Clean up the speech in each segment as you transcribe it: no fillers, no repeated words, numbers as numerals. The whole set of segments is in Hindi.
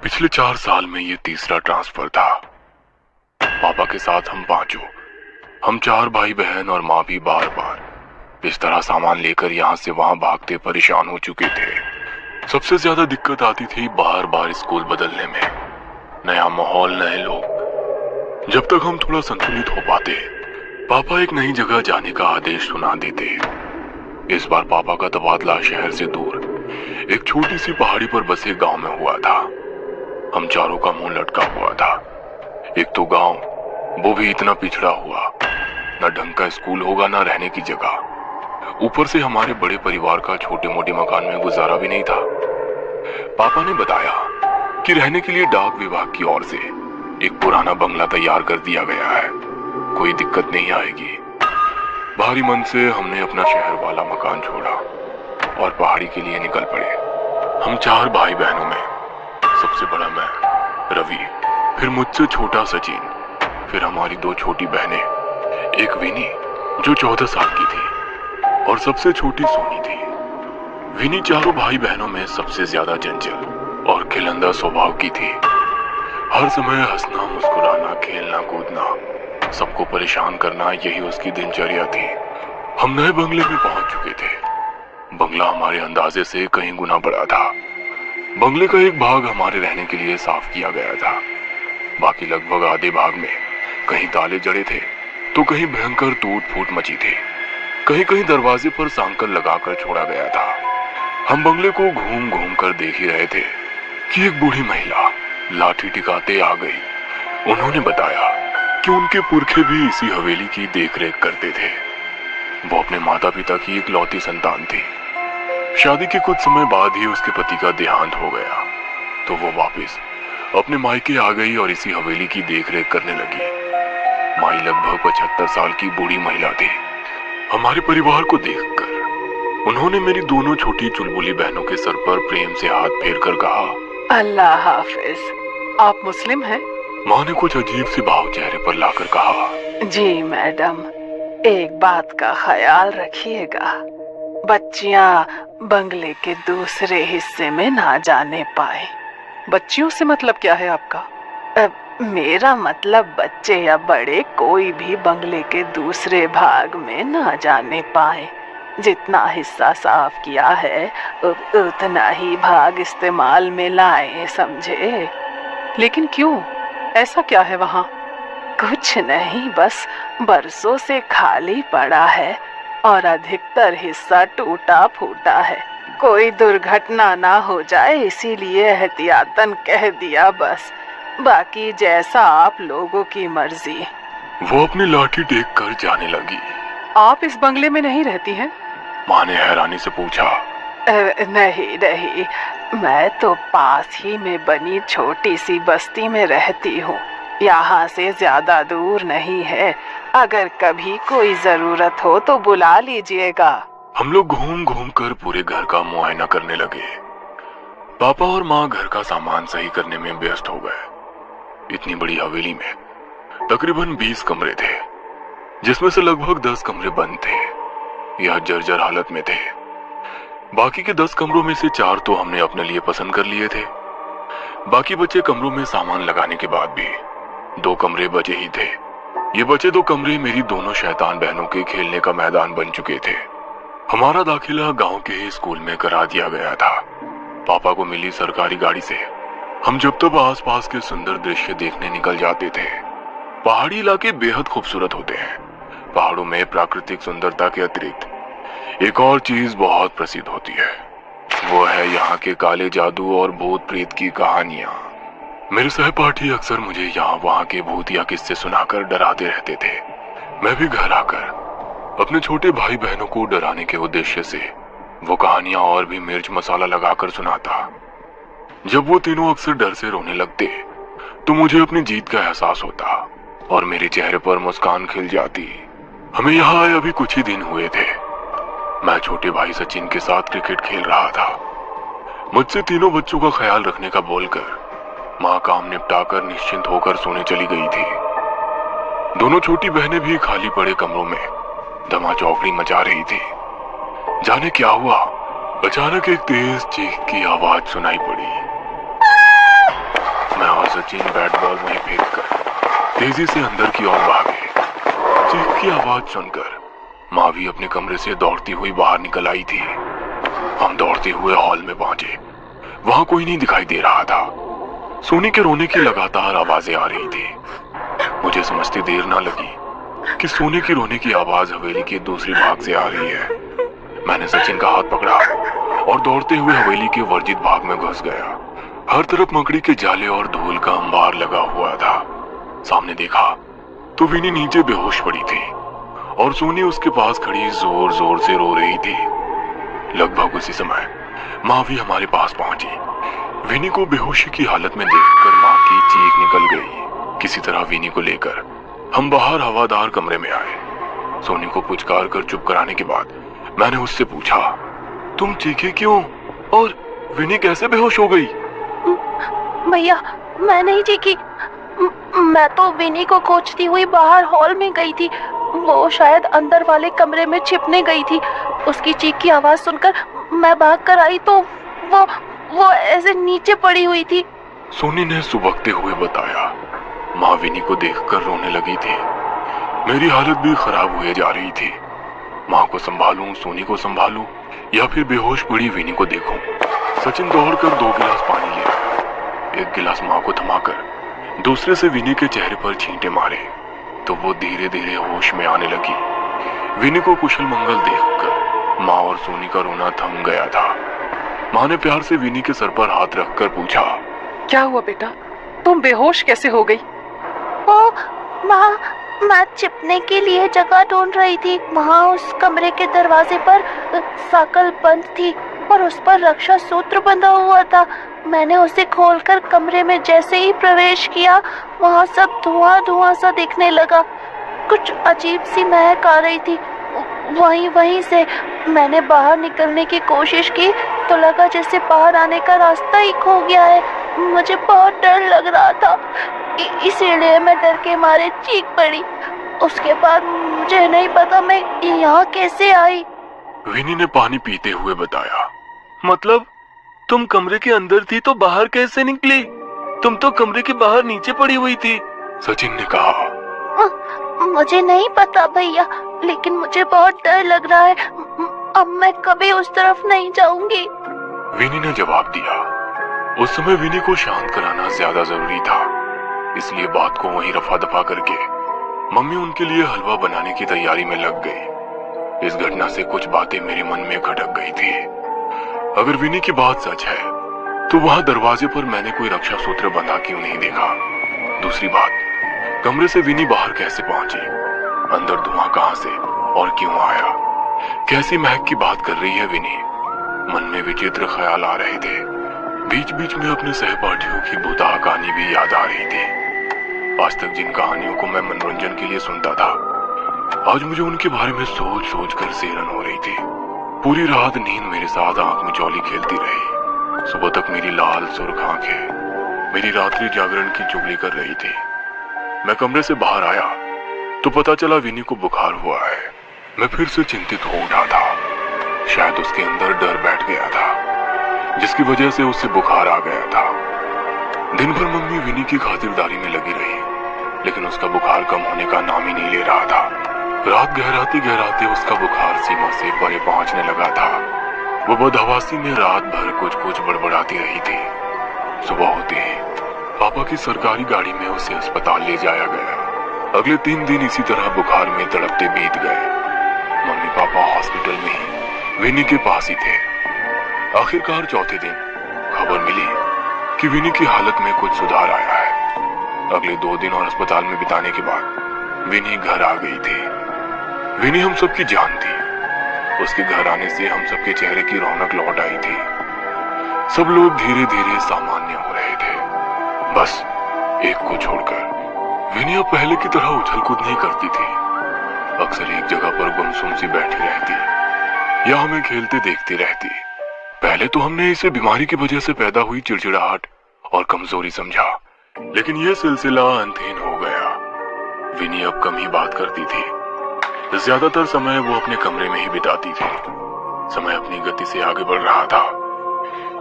पिछले 4 साल में ये तीसरा ट्रांसफर था। पापा के साथ हम पांचों, हम 4 भाई बहन और माँ भी बार बार इस तरह सामान लेकर यहाँ से वहाँ भागते परेशान हो चुके थे। सबसे ज्यादा दिक्कत आती थी बार बार स्कूल बदलने में, नया माहौल, नए लोग। जब तक हम थोड़ा संतुलित हो पाते, पापा एक नई जगह जाने का आदेश सुना देते। इस बार पापा का तबादला शहर से दूर एक छोटी सी पहाड़ी पर बसे गांव में हुआ था। हम चारों का मुंह लटका हुआ था। एक तो गांव, वो भी इतना पिछड़ा हुआ, न ढंग का स्कूल होगा न रहने की जगह। ऊपर से हमारे बड़े परिवार का छोटे मोटे मकान में गुजारा भी नहीं था। पापा ने बताया कि रहने के लिए डाक विभाग की ओर से एक पुराना बंगला तैयार कर दिया गया है, कोई दिक्कत नहीं आएगी। भारी मन से हमने अपना शहर वाला मकान छोड़ा और पहाड़ी के लिए निकल पड़े। हम 4 भाई बहनों में सबसे बड़ा मैं, रवि, फिर मुझसे छोटा सचिन, फिर हमारी 2 छोटी बहनें, एक विनी जो 14 साल की थी और सबसे छोटी सोनी थी। विनी चारों भाई बहनों में सबसे ज्यादा चंचल और खिलंदा स्वभाव की थी। हर समय हंसना, मुस्कुराना, खेलना, कूदना, सबको परेशान करना, यही उसकी दिनचर्या थी। हम नए बंगले में पहुंच चुके थे। बंगला हमारे अंदाजे से कहीं गुना बड़ा था। बंगले का एक भाग हमारे रहने के लिए साफ किया गया था। बाकी लगभग आधे भाग में कहीं ताले जड़े थे तो कहीं भयंकर टूट फूट मची थी। कहीं कहीं दरवाजे पर सांकल लगाकर छोड़ा गया था। हम बंगले को घूम घूम कर देख ही रहे थे कि एक बूढ़ी महिला लाठी टिकाते आ गई। उन्होंने बताया कि उनके पुरखे भी इसी हवेली की देखरेख करते थे। वो अपने माता पिता की इकलौती संतान थी। शादी के कुछ समय बाद ही उसके पति का देहांत हो गया तो वो वापस अपने मायके आ गई और इसी हवेली की देखरेख करने लगी। माई लगभग 75 साल की बूढ़ी महिला थी। हमारे परिवार को देखकर उन्होंने मेरी दोनों छोटी चुलबुली बहनों के सर पर प्रेम से हाथ फेर कर कहा, अल्लाह हाफिज। आप मुस्लिम हैं? माँ ने कुछ अजीब सी भाव चेहरे पर लाकर कहा, जी मैडम, एक बात का ख्याल रखिएगा, बच्चियां बंगले के दूसरे हिस्से में ना जाने पाए। बच्चियों से मतलब क्या है आपका? मेरा मतलब बच्चे या बड़े कोई भी बंगले के दूसरे भाग में ना जाने पाए। जितना हिस्सा साफ किया है उतना ही भाग इस्तेमाल में लाए, समझे? लेकिन क्यों? ऐसा क्या है वहाँ? कुछ नहीं, बस बरसों से खाली पड़ा है और अधिकतर हिस्सा टूटा फूटा है। कोई दुर्घटना ना हो जाए इसीलिए एहतियातन कह दिया बस। बाकी जैसा आप लोगों की मर्जी। वो अपनी लाठी टेक कर जाने लगी। आप इस बंगले में नहीं रहती हैं? माँ ने हैरानी से पूछा। नहीं नहीं, मैं तो पास ही में बनी छोटी सी बस्ती में रहती हूँ। यहाँ से ज्यादा दूर नहीं है। अगर कभी कोई जरूरत हो तो बुला लीजिएगा। हम लोग घूम घूम कर पूरे घर का मुआयना करने लगे। पापा और माँ घर का सामान सही करने में व्यस्त हो गए। इतनी बड़ी हवेली में तकरीबन 20 कमरे थे, जिसमें से लगभग 10 कमरे बंद थे या जर्जर हालत में थे। बाकी के 10 कमरों में से 4 तो हमने अपने लिए पसंद कर लिए थे। बाकी बचे कमरों में सामान लगाने के बाद भी 2 कमरे बचे ही थे। ये बचे 2 कमरे मेरी दोनों शैतान बहनों के खेलने का मैदान बन चुके थे। हमारा दाखिला गांव के ही स्कूल में करा दिया गया था। पापा को मिली सरकारी गाड़ी से हम जब तब आसपास के सुंदर दृश्य देखने निकल जाते थे। पहाड़ी इलाके बेहद खूबसूरत होते हैं। पहाड़ों में प्राकृतिक सुंदरता के अतिरिक्त एक और चीज बहुत प्रसिद्ध होती है, वो है यहाँ के काले जादू और भूत प्रेत की कहानियां। मेरे सहपाठी अक्सर मुझे यहाँ वहाँ के भूतिया किस्से सुनाकर डराते रहते थे। मैं भी घर आकर अपने छोटे भाई बहनों को डराने के उद्देश्य से वो कहानियां और भी मिर्च मसाला लगाकर सुनाता। जब वो तीनों अक्सर डर से रोने लगते तो मुझे अपनी जीत का एहसास होता और मेरे चेहरे पर मुस्कान खिल जाती। हमें यहाँ आए अभी कुछ ही दिन हुए थे। मैं छोटे भाई सचिन के साथ क्रिकेट खेल रहा था। मुझसे तीनों बच्चों का ख्याल रखने का बोलकर माँ काम निपटाकर निश्चिंत होकर सोने चली गई थी। दोनों छोटी बहनें भी खाली पड़े कमरों में धमा चौकड़ी मचा रही थी। जाने क्या हुआ, अचानक एक तेज चीख की आवाज सुनाई पड़ी। वहीं फेंक कर तेजी से अंदर की ओर भागे। चीख की आवाज सुनकर माँ भी अपने कमरे से दौड़ती हुई बाहर निकल आई थी। हम दौड़ते हुए हॉल में पहुंचे। वहां कोई नहीं दिखाई दे रहा था। सोनी के रोने की लगातार आवाजें आ रही थी। मुझे समझते देर ना लगी कि सोनी की रोने की आवाज हवेली के दूसरी भाग से आ रही है। मैंने सचिन का हाथ पकड़ा और दौड़ते हुए हवेली के वर्जित भाग में घुस गया। हर तरफ मकड़ी के जाले और धूल का अंबार लगा हुआ था। सामने देखा तो विनी नीचे बेहोश पड़ी थी और सोनी उसके पास खड़ी जोर जोर से रो रही थी। लगभग उसी समय माँ भी हमारे पास पहुंची। विनी को बेहोशी की हालत में देखकर माँ की चीख निकल गई। किसी तरह विनी को लेकर हम बाहर हवादार कमरे में आए। सोनी को पुचकार कर चुप कराने के बाद मैंने उससे पूछा, तुम चीखे क्यों और विनी कैसे बेहोश हो गई? भैया मैं नहीं चीखी, मैं तो विनी को खोजती हुई बाहर हॉल में गई थी। वो शायद अंदर वाले कमरे में छिपने गई थी। उसकी चीख की आवाज सुनकर मैं भाग कर आई तो वो ऐसे नीचे पड़ी हुई थी। सोनी ने सुबकते हुए बताया। माँ विनी को देखकर रोने लगी थी। मेरी हालत भी खराब हुए जा रही थी। माँ को संभालूं, सोनी को संभालूं या फिर बेहोश पड़ी विनी को देखूं। सचिन दौड़कर 2 गिलास पानी ले आया। एक गिलास माँ को थमाकर दूसरे से विनी के चेहरे पर छींटे मारे तो वो धीरे धीरे होश में आने लगी। विनी को कुशल मंगल देखकर माँ और सोनी का रोना थम गया था। माँ ने प्यार से विनी के सर पर हाथ रखकर पूछा, क्या हुआ बेटा, तुम बेहोश कैसे हो गई? ओ माँ, मैं छिपने के लिए जगह ढूंढ रही थी। वहाँ उस कमरे के दरवाजे पर साकल बंद थी और उस पर रक्षा सूत्र बंधा हुआ था। मैंने उसे खोलकर कमरे में जैसे ही प्रवेश किया, वहाँ सब धुआं धुआं सा दिखने लगा। कुछ अजीब सी महक आ रही थी। वहीं से मैंने बाहर निकलने की कोशिश की तो लगा जैसे बाहर आने का रास्ता ही खो गया है। मुझे बहुत डर लग रहा था, इसीलिए मैं डर के मारे चीख पड़ी। उसके बाद मुझे नहीं पता मैं यहाँ कैसे आई। विनी ने पानी पीते हुए बताया। मतलब तुम कमरे के अंदर थी तो बाहर कैसे निकली? तुम तो कमरे के बाहर नीचे पड़ी हुई थी, सचिन ने कहा। मुझे नहीं पता भैया, लेकिन मुझे बहुत डर लग रहा है। अब मैं कभी उस तरफ नहीं जाऊंगी, विनी ने जवाब दिया। उस समय विनी को शांत कराना ज्यादा जरूरी था, इसलिए बात को वहीं रफा दफा करके मम्मी उनके लिए हलवा बनाने की तैयारी में लग गई। इस घटना से कुछ बातें मेरे मन में खटक गई थी। अगर विनी की बात सच है तो वहां दरवाजे पर मैंने कोई रक्षा सूत्र बंधा क्यों नहीं देखा? दूसरी बात, कमरे से विनी बाहर कैसे पहुंची? अंदर धुआं कहां से और क्यों आया? कैसी महक की बात कर रही है विनी? मन में विचित्र ख्याल आ रहे थे। बीच बीच में अपने सहपाठियों की भुताह कहानी भी याद आ रही थी। आज तक जिन कहानियों को मैं मनोरंजन के लिए सुनता था, आज मुझे उनके बारे में सोच सोच कर सेहरन हो रही थी। पूरी रात नींद मेरे साथ आंख में चौली खेलती रही। सुबह तक मेरी लाल सुर्ख आंखें मेरी रात्रि जागरण की चुगली कर रही थी। मैं कमरे से बाहर आया तो पता चला विनी को बुखार हुआ है। मैं फिर से चिंतित हो उठा था। शायद उसके अंदर डर बैठ गया था, जिसकी वजह से उससे बुखार आ गया था। दिन भर मम्मी विनी की खातिरदारी में लगी रही, लेकिन उसका बुखार कम होने का नाम ही नहीं ले रहा था। रात गहराते गहराते उसका बुखार सीमा से परे पहुंचने लगा था। वो बदहवासी में रात भर कुछ कुछ बड़बड़ाती रही थी। सुबह होते ही पापा की सरकारी गाड़ी में उसे अस्पताल ले जाया गया। अगले 3 दिन इसी तरह बुखार में तड़पते बीत गए। मम्मी पापा हॉस्पिटल में ही विनी के पास ही थे। आखिरकार चौथे दिन खबर मिली कि विनी की हालत में कुछ सुधार आया है। अगले 2 दिन और अस्पताल में बिताने के बाद विनी घर आ गई थी। विनी हम सबकी जान थी। उसके घर आने से हम सबके चेहरे की रौनक लौट आई थी। सब लोग धीरे धीरे सामान्य हो रहे थे, बस एक को छोड़कर। विनी अब पहले की तरह उछल कूद नहीं करती थी। अक्सर एक जगह पर गुमसुम सी बैठी रहती या हमें खेलते देखती रहती। पहले तो हमने इसे बीमारी की वजह से पैदा हुई चिड़चिड़ाहट और कमजोरी समझा, लेकिन यह सिलसिला अंतहीन हो गया। विनी अब कम ही बात करती थी। ज्यादातर समय वो अपने कमरे में ही बिताती थी। समय अपनी गति से आगे बढ़ रहा था।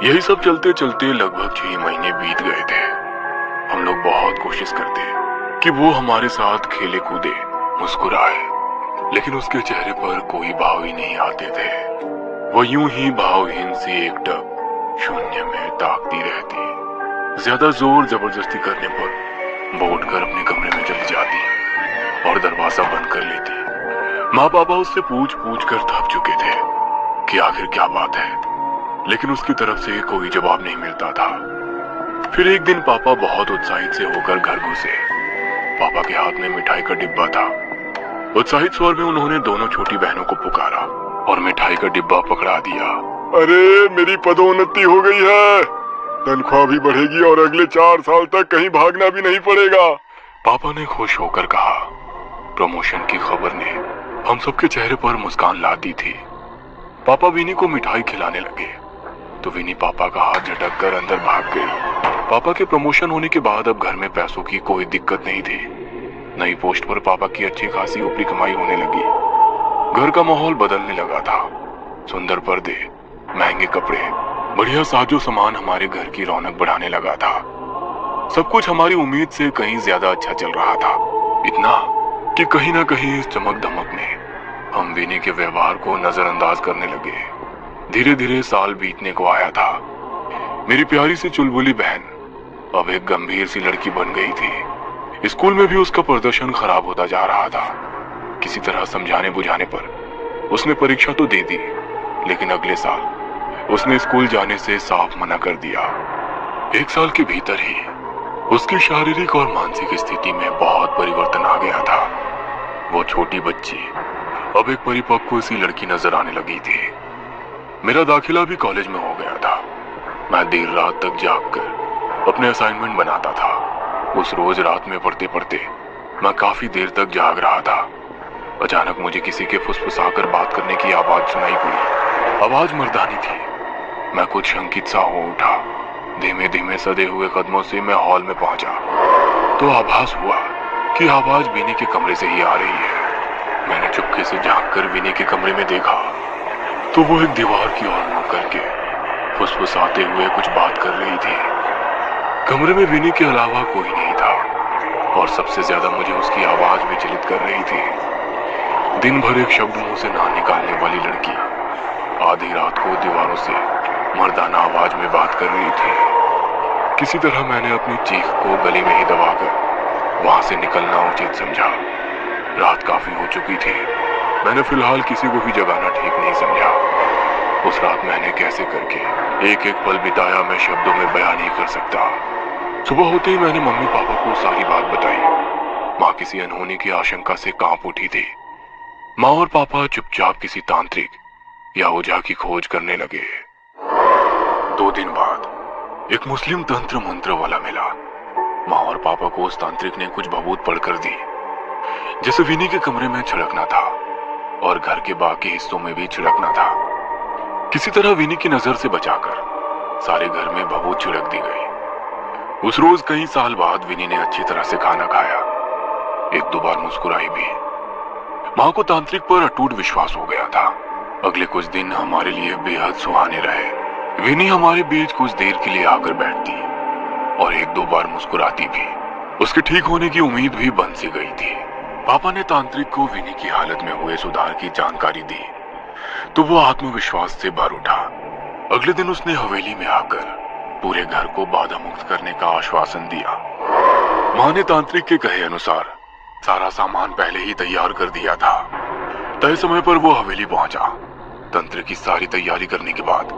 यही सब चलते चलते लगभग 6 महीने बीत गए थे। हम लोग बहुत कोशिश करते कि वो हमारे साथ खेले कूदे, मुस्कुराए, लेकिन उसके चेहरे पर कोई भाव ही नहीं आते थे। वो यूं ही भावहीन सी एकटक शून्य में ताकती रहती। ज्यादा जोर जबरदस्ती करने पर वो उठकर अपने कमरे में चली जाती और दरवाजा बंद कर लेती। माँ पापा उससे पूछ पूछ कर थक चुके थे कि आखिर क्या बात है, लेकिन उसकी तरफ से कोई जवाब नहीं मिलता था। फिर एक दिन पापा बहुत उत्साहित से होकर घर घुसे। पापा के हाथ में मिठाई का डिब्बा था। उत्साहित स्वर में उन्होंने दोनों छोटी बहनों को पुकारा और मिठाई का डिब्बा पकड़ा दिया। अरे मेरी पदोन्नति हो गई है, तनख्वाह भी बढ़ेगी और अगले 4 साल तक कहीं भागना भी नहीं पड़ेगा। पापा ने खुश होकर कहा। प्रमोशन की खबर ने हम सबके चेहरे पर मुस्कान ला दी थी। पापा विनी को मिठाई खिलाने लगे तो विनी पापा का हाथ झटक कर अंदर भाग गई। पापा के प्रमोशन होने के बाद अब घर में पैसों की कोई दिक्कत नहीं थी। नई पोस्ट पर पापा की अच्छी खासी ऊपरी कमाई होने लगी। घर का माहौल बदलने लगा था। सुंदर पर्दे, महंगे कपड़े, बढ़िया साजो सामान हमारे घर की रौनक बढ़ाने लगा था। सब कुछ हमारी उम्मीद से कहीं ज्यादा अच्छा चल रहा था। इतना कि कहीं ना कहीं इस चमक धमक में हम विनी के व्यवहार को नजरअंदाज करने लगे। धीरे धीरे साल बीतने को आया था। मेरी प्यारी सी चुलबुली बहन अब एक गंभीर सी लड़की बन गई थी। स्कूल में भी उसका प्रदर्शन खराब होता जा रहा था। किसी तरह समझाने बुझाने पर उसने परीक्षा तो दे दी, लेकिन अगले साल उसने स्कूल जाने से साफ मना कर दिया। 1 साल के भीतर ही उसकी शारीरिक और मानसिक स्थिति में बहुत परिवर्तन आ गया था। वो छोटी बच्ची अब एक परिपक्व सी लड़की नजर आने लगी थी। मेरा दाखिला भी कॉलेज में हो गया था। मैं देर रात तक जागकर अपने असाइनमेंट बनाता था। उस रोज रात में पढ़ते पढ़ते मैं काफी देर तक जाग रहा था। अचानक मुझे किसी के फुसफुसाकर बात करने की आवाज सुनाई पड़ी। आवाज मर्दानी थी। मैं कुछ शंकित सा हो उठा। धीमे धीमे सदे हुए कदमों से मैं हॉल में पहुंचा तो आभास हुआ कि आवाज विनी के कमरे से ही आ रही है। मैंने चुपके से झांककर विनी के कमरे में देखा तो वो एक दीवार की ओर मुड़ करके फुसफुसाते हुए कुछ बात कर रही थी। कमरे में विनी के अलावा कोई नहीं था और सबसे ज्यादा मुझे उसकी आवाज विचलित कर रही थी। दिन भर एक शब्द मुंह से ना निकालने वाली लड़की आधी रात को दीवारों से मर्दाना आवाज में बात कर रही थी। किसी तरह मैंने अपनी चीख को गले में ही दबाकर वहां से निकलना उचित समझा। रात काफी हो चुकी थी। मैंने फिलहाल किसी को भी जगाना ठीक नहीं समझा। उस रात मैंने कैसे करके एक एक पल बिताया मैं शब्दों में बयान नहीं कर सकता। सुबह होते ही मैंने मम्मी पापा को सारी बात बताई। माँ किसी अनहोनी की आशंका से कांप उठी थी। माँ और पापा चुपचाप किसी तांत्रिक या ओझा की खोज करने लगे। 2 दिन बाद एक मुस्लिम तंत्र मंत्र वाला मिला। माँ और पापा को उस तांत्रिक ने कुछ भभूत पढ़कर दी, जैसे विनी के कमरे में छिड़कना था और घर के बाकी हिस्सों में भी छिड़कना था। किसी तरह विनी की नजर से बचाकर सारे घर में भभूत छिड़क दी गई। उस रोज कई साल बाद विनी ने अच्छी तरह से खाना खाया। 1-2 बार मुस्कुराई भी। माँ को तांत्रिक पर अटूट विश्वास हो गया था। अगले कुछ दिन हमारे लिए बेहद सुहाने रहे। विनी हमारे बीच कुछ देर के लिए आकर बैठती और 1-2 बार मुस्कुराती भी। उसके ठीक होने की उम्मीद भी बन सी गई थी। पापा ने तांत्रिक को विनी की हालत में हुए सुधार की जानकारी दी तो वो आत्मविश्वास से भर उठा। अगले दिन उसने हवेली में आकर पूरे घर को बाधा मुक्त करने का आश्वासन दिया। माँ ने तांत्रिक के कहे अनुसार सारा सामान पहले ही तैयार कर दिया था। तय समय पर वो हवेली पहुंचा। तंत्र की सारी तैयारी करने के बाद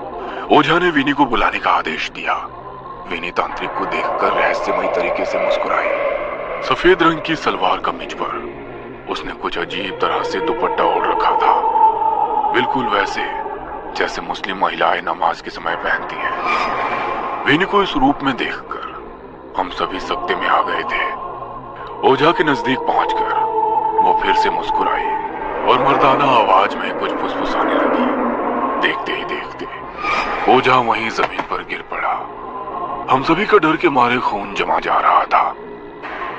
ओझा ने विनी को बुलाने का आदेश दिया। विनी तांत्रिक को देखकर रहस्यमयी तरीके से मुस्कुराई। सफेद रंग की सलवार कमीज पर उसने कुछ अजीब तरह से दुपट्टा ओढ़ रखा था, बिल्कुल वैसे जैसे मुस्लिम महिलाएं नमाज के समय पहनती हैं। विनी को इस रूप में देखकर हम सभी सकते में आ गए थे। ओझा के नजदीक पहुंचकर वो फिर से मुस्कुराई और मर्दाना आवाज में कुछ फुसफुसाने लगी। देखते ही देखते ओझा वहीं जमीन पर गिर पड़ा। हम सभी का डर के मारे खून जमा जा रहा था।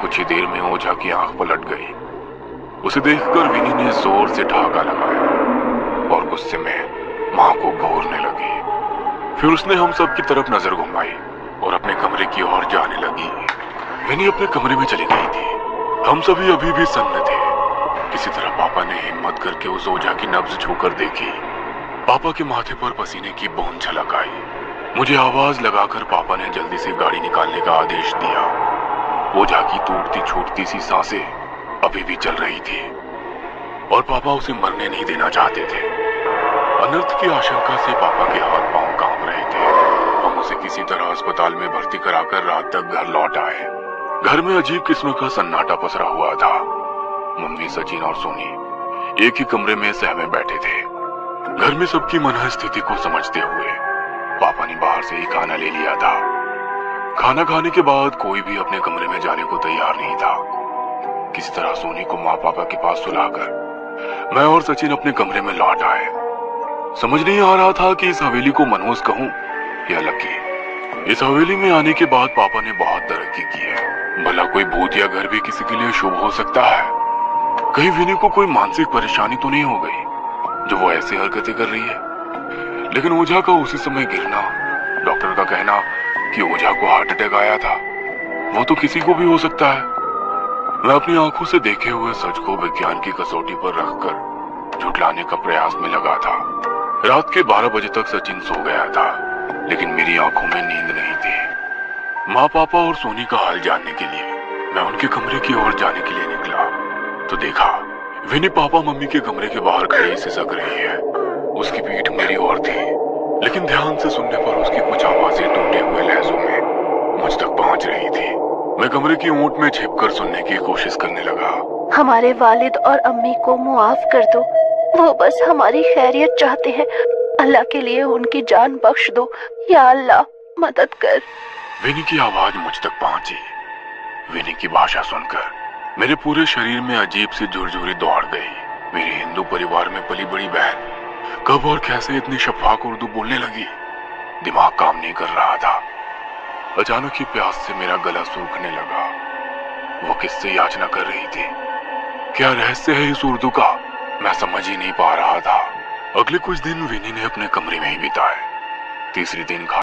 कुछ ही देर में ओझा की आंख पलट गई। उसे देखकर विनी ने जोर से ठहाका लगाया और गुस्से में मां को घूरने लगी। फिर उसने हम सब की तरफ नजर घुमाई और अपने कमरे की ओर जाने लगी। विनी अपने कमरे में चली गई थी। हम सभी अभी भी सन्न थे। किसी तरह पापा ने हिम्मत करके उस ओझा की नब्ज छूकर देखी। पापा के माथे पर पसीने की बूंद छलक आई। मुझे आवाज लगाकर पापा ने जल्दी से गाड़ी निकालने का आदेश दिया। ओझा की टूटती छूटती सी सांसें अभी भी चल रही थी और पापा उसे मरने नहीं देना चाहते थे। अनर्थ की आशंका से पापा के हाथ पांव कांप रहे थे। हम उसे किसी तरह अस्पताल में भर्ती कराकर रात तक घर लौट आए। घर में अजीब किस्म का सन्नाटा पसरा हुआ था। मम्मी, सचिन और सोनी एक ही कमरे में सहमे बैठे थे। घर में सबकी मनःस्थिति को समझते हुए पापा ने बाहर से ही खाना ले लिया था। खाना खाने के बाद कोई भी अपने कमरे में जाने को तैयार नहीं था। किसी तरह सोनी को माँ पापा के पास सुलाकर मैं और सचिन अपने कमरे में लौट आए। समझ नहीं आ रहा था कि इस हवेली को मनहूस कहूं या लकी। इस हवेली में आने के बाद पापा ने बहुत तरक्की की है। भला कोई भूत या घर भी किसी के लिए शुभ हो सकता है। कहीं विनी को कोई मानसिक परेशानी तो नहीं हो गई जो वो ऐसी हरकतें कर रही है। लेकिन ओझा का उसी समय गिरना, डॉक्टर का कहना कि ओझा को हार्ट अटैक आया था, वो तो किसी को भी हो सकता है। मैं अपनी आंखों से देखे हुए सच को विज्ञान की कसौटी पर रखकर झुटलाने का प्रयास में लगा था। रात के 12 बजे तक सचिन सो गया था, लेकिन मेरी आंखों में नींद नहीं थी। माँ, पापा और सोनी का हाल जानने के लिए मैं उनके कमरे की ओर जाने के लिए निकला तो देखा विनी पापा मम्मी के कमरे के बाहर खड़ी सिसक रही है। उसकी पीठ मेरी ओर थी, लेकिन ध्यान से सुनने पर उसकी कुछ आवाजें टूटे हुए लहजों में मुझ तक पहुंच रही थी। मैं कमरे की ऊंट में छिपकर सुनने की कोशिश करने लगा। हमारे वालिद और अम्मी को मुआफ कर दो, वो बस हमारी खैरियत चाहते हैं। अल्लाह के लिए उनकी जान बख्श दो, या अल्लाह मदद कर। विनी की आवाज मुझ तक पहुंची। विनी की भाषा सुनकर मेरे पूरे शरीर में अजीब सी झुरझुरी दौड़ गई। मेरे हिंदू परिवार में पली बड़ी बहन कब और कैसे इतनी शफाक उर्दू बोलने लगी, दिमाग काम नहीं कर रहा था। अचानक ही प्यास से मेरा गला सूखने लगा। वो किससे याचना कर रही थी? क्या रहस्य है इस उर्दू का? मैं समझ ही नहीं पा रहा था। अगले कुछ दिन विनी ने अपने कमरे में ही बिताए। तीसरे दिन